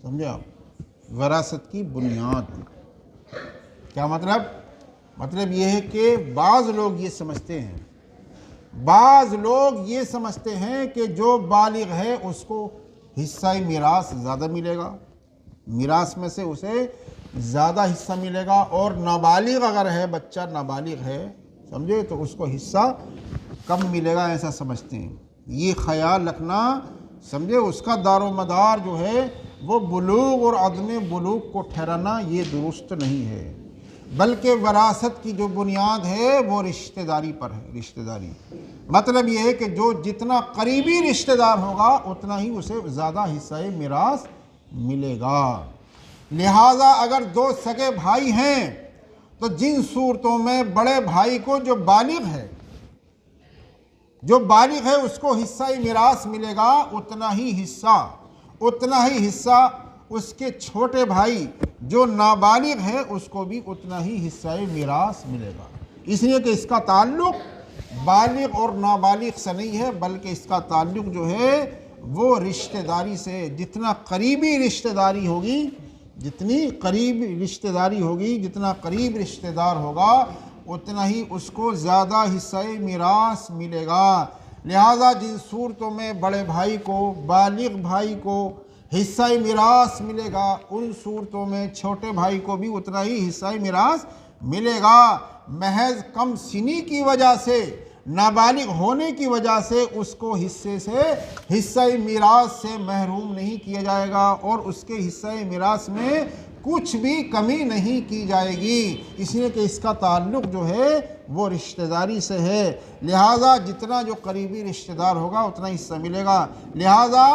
سمجھے آپ؟ وراثت کی بنیاد کیا مطلب یہ ہے کہ بعض لوگ یہ سمجھتے ہیں کہ جو بالغ ہے اس کو حصہ میراث زیادہ ملے گا، میراث میں سے اسے زیادہ حصہ ملے گا، اور نابالغ اگر ہے، بچہ نابالغ ہے، سمجھے، تو اس کو حصہ کم ملے گا، ایسا سمجھتے ہیں۔ یہ خیال رکھنا، سمجھے، اس کا دار و مدار جو ہے وہ بلوغ اور عدم بلوغ کو ٹھہرانا یہ درست نہیں ہے، بلکہ وراثت کی جو بنیاد ہے وہ رشتہ داری پر ہے۔ رشتہ داری مطلب یہ ہے کہ جو جتنا قریبی رشتہ دار ہوگا اتنا ہی اسے زیادہ حصہ میراث ملے گا۔ لہٰذا اگر دو سگے بھائی ہیں تو جن صورتوں میں بڑے بھائی کو جو بالغ ہے اس کو حصہ میراث ملے گا، اتنا ہی حصہ اس کے چھوٹے بھائی جو نابالغ ہے اس کو بھی اتنا ہی حصہ میراث ملے گا، اس لیے کہ اس کا تعلق بالغ اور نابالغ سے نہیں ہے، بلکہ اس کا تعلق جو ہے وہ رشتہ داری سے۔ جتنا قریبی رشتہ داری ہوگی، جتنا قریب رشتہ دار ہوگا اتنا ہی اس کو زیادہ حصہ میراث ملے گا۔ لہذا جن صورتوں میں بڑے بھائی کو، بالغ بھائی کو حصہ میراث ملے گا، ان صورتوں میں چھوٹے بھائی کو بھی اتنا ہی حصہ میراث ملے گا۔ محض کم سنی کی وجہ سے، نابالغ ہونے کی وجہ سے اس کو حصہ میراث سے محروم نہیں کیا جائے گا، اور اس کے حصہ میراث میں کچھ بھی کمی نہیں کی جائے گی، اس لیے کہ اس کا تعلق جو ہے وہ رشتہ داری سے ہے۔ لہٰذا جتنا جو قریبی رشتہ دار ہوگا اتنا حصہ ملے گا، لہٰذا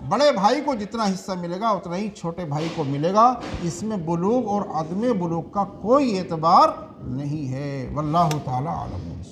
بڑے بھائی کو جتنا حصہ ملے گا اتنا ہی چھوٹے بھائی کو ملے گا۔ اس میں بلوغ اور عدم بلوغ کا کوئی اعتبار نہیں ہے۔ واللہ تعالی عالم۔